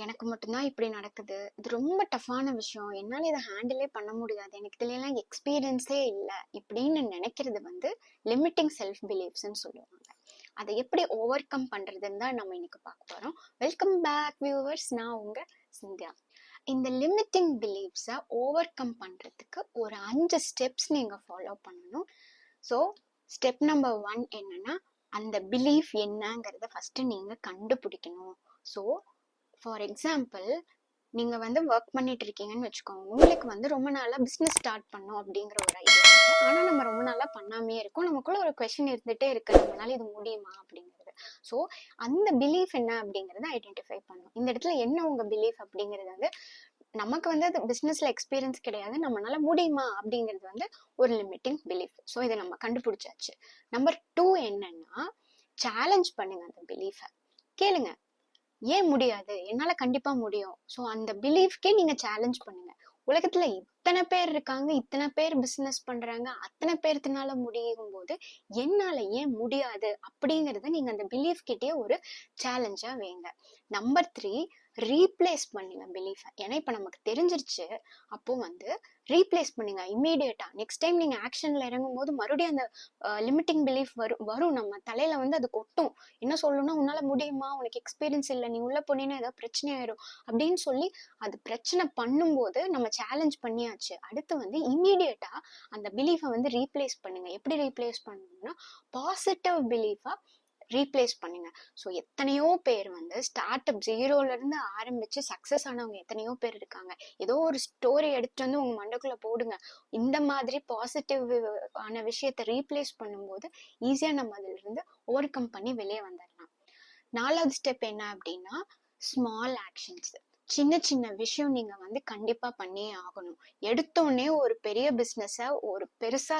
எனக்கு மட்டும்தான் இப்படி நடக்குது. இது ரொம்ப டஃப்பான விஷயம். என்னால இத ஹேண்டிலே பண்ண முடியாது. எனக்கு இதுலலாம் எக்ஸ்பீரியன்ஸே இல்ல. இப்படின்னு நினைக்கிறது வந்து லிமிட்டிங் செல்ஃப் பிலீஃப்ஸ்ன்னு சொல்லுவாங்க. அதை எப்படி ஓவர் கம் பண்றதுன்னு தான் நம்ம இன்னைக்கு பார்க்க போறோம். Welcome back viewers. நான் உங்க சிந்தியா. இந்த லிமிட்டிங் பிலீஃப்ஸை ஓவர் கம் பண்றதுக்கு ஒரு 5 ஸ்டெப்ஸ் நீங்க ஃபாலோ பண்ணணும். ஸோ ஸ்டெப் நம்பர் 1 என்னன்னா, அந்த பிலீஃப் என்னங்கிறத ஃபர்ஸ்ட் நீங்க கண்டுபிடிக்கணும். ஸோ ஃபார் எக்ஸாம்பிள், நீங்க வந்து ஒர்க் பண்ணிட்டு இருக்கீங்கன்னு வச்சுக்கோங்க. உங்களுக்கு வந்து ரொம்ப நாளா பிசினஸ் ஸ்டார்ட் பண்ணோம் அப்படிங்கிற ஒரு ஐடியா இருக்கு. ஆனா நம்ம ரொம்ப நாளா பண்ணாமே இருக்கோம். நமக்குள்ள ஒரு கொஸ்டின் இருந்துட்டே இருக்கு, நம்மளால இது முடியுமா அப்படிங்கிறது. ஸோ அந்த பிலீஃப் என்ன அப்படிங்கறத ஐடென்டிஃபை பண்ணணும். இந்த இடத்துல என்ன உங்க பிலீஃப் அப்படிங்கிறது வந்து, நமக்கு வந்து அது பிசினஸ்ல எக்ஸ்பீரியன்ஸ் கிடையாது, நம்மளால முடியுமா அப்படிங்கிறது வந்து ஒரு லிமிட்டிங் பிலீஃப். ஸோ இதை நம்ம கண்டுபிடிச்சாச்சு. நம்பர் 2 என்னன்னா, சேலஞ்ச் பண்ணுங்க அந்த பிலீஃபை. கேளுங்க, ஏன் முடியாது, என்னால கண்டிப்பா முடியும். ஸோ அந்த பிலீஃப்கே நீங்க சேலஞ்ச் பண்ணுங்க. உலகத்துல இத்தனை பேர் இருக்காங்க, இத்தனை பேர் பிசினஸ் பண்றாங்க, அத்தனை பேர்த்தினால முடியும் போது என்னால ஏன் முடியாது அப்படிங்கறத நீங்க அந்த பிலீஃப் கிட்டே ஒரு சேலஞ்சா வைங்க. நம்பர் 3, ரீப்ளேஸ் பண்ணுங்க பிலீஃப. ஏன்னா இப்ப நமக்கு தெரிஞ்சிருச்சு, அப்போ வந்து ரீப்ளேஸ் பண்ணுங்க இம்மீடியட்டா. நெக்ஸ்ட் டைம் நீங்க ஆக்ஷன்ல இறங்கும் போது மறுபடியும் அந்த லிமிட்டிங் பிலீஃப் வரும் நம்ம தலையில வந்து அது கொட்டும். என்ன சொல்லணும்னா, உன்னால முடியுமா, உனக்கு எக்ஸ்பீரியன்ஸ் இல்லை, நீ உள்ள போனீங்கன்னா ஏதாவது பிரச்சனை ஆயிரும் அப்படின்னு சொல்லி அது பிரச்சனை பண்ணும்போது நம்ம சேலஞ்ச் பண்ணியாச்சு. அடுத்து வந்து இம்மீடியட்டா அந்த பிலீஃபை வந்து ரீப்ளேஸ் பண்ணுங்க. எப்படி ரீப்ளேஸ் பண்ணணும்னா, பாசிட்டிவ் பிலீஃபா ரீப்ளேஸ் பண்ணுங்க. ஸோ எத்தனையோ பேர் வந்து ஸ்டார்ட் அப் ஜீரோல இருந்து ஆரம்பிச்சு சக்சஸ் ஆனவங்க எத்தனையோ பேர் இருக்காங்க. ஏதோ ஒரு ஸ்டோரி எடுத்துட்டு வந்து உங்க மண்டக்குள்ள போடுங்க. இந்த மாதிரி பாசிட்டிவ் ஆன விஷயத்த ரீப்ளேஸ் பண்ணும்போது ஈஸியா நம்ம அதுல இருந்து ஓவர் கம் பண்ணி வெளியே வந்துடலாம். 4வது ஸ்டெப் என்ன அப்படின்னா, ஸ்மால் ஆக்ஷன்ஸ். சின்ன சின்ன விஷயம் நீங்க வந்து கண்டிப்பா பண்ணியே ஆகணும். எடுத்தோடனே ஒரு பெரிய பிசினஸ ஒரு பெருசா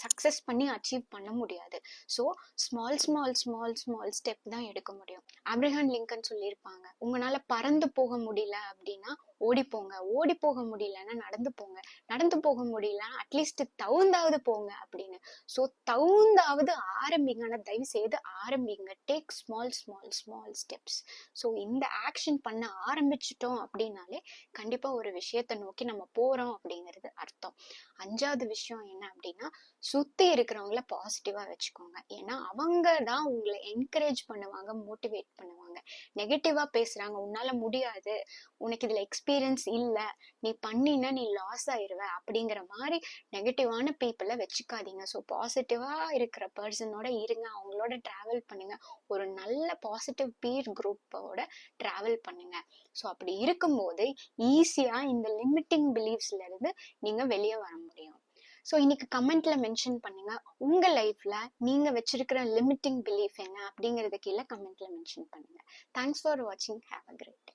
சக்சஸ் பண்ணி அச்சீவ் பண்ண முடியாது. So small small small small step தான் எடுக்க முடியும். ஆப்ரஹாம் லிங்கன் சொல்லியிருப்பாங்க, உங்களால பறந்து போக முடியல அப்படின்னா ஓடி போங்க, ஓடி போக முடியலன்னா நடந்து போங்க, நடந்து போக முடியலன்னா அட்லீஸ்ட் தவுந்தாவது போங்க அப்படின்னு. ஸோ தவுந்தாவது ஆரம்பிங்க. ஆனால் தயவு செய்து ஆரம்பிங்க. Take small small small steps. So இந்த ஆக்ஷன் பண்ண ஆரம்பிச்சிட்டோம் அப்படின்னாலே கண்டிப்பா ஒரு விஷயத்தை நோக்கி நம்ம போறோம் அப்படிங்கிறது அர்த்தம். 5வது விஷயம் என்ன அப்படின்னா, சுத்தி இருக்கிறவங்கள பாசிட்டிவா வச்சுக்கோங்க. ஏன்னா அவங்க தான் உங்களை என்கரேஜ் பண்ணுவாங்க, மோட்டிவேட் பண்ணுவாங்க. நெகட்டிவா பேசுறாங்க, உன்னால முடியாது, உனக்கு இதுல எக்ஸ்பீரியன்ஸ் இல்ல, நீ பண்ணினா நீ லாஸ் ஆயிருவ அப்படிங்கிற மாதிரி நெகட்டிவான பீப்புளை வச்சுக்காதீங்க. ஸோ பாசிட்டிவா இருக்கிற பர்சனோட இருங்க, அவங்களோட டிராவல் பண்ணுங்க. ஒரு நல்ல பாசிட்டிவ் பீர் குரூப்போட டிராவல் பண்ணுங்க. ஸோ அப்படி இருக்கும்போது ஈஸியா இந்த லிமிட்டிங் பிலீஃப்ஸ்ல இருந்து நீங்க வெளியே வர முடியும். ஸோ இன்னைக்கு கமெண்ட்ல மென்ஷன் பண்ணுங்க, உங்க லைஃப்ல நீங்க வச்சிருக்கிற லிமிட்டிங் பிலீஃப் என்ன அப்படிங்கறது கீழே கமெண்ட்ல மென்ஷன் பண்ணுங்க. தேங்க்ஸ் ஃபார் வாட்சிங். Have a great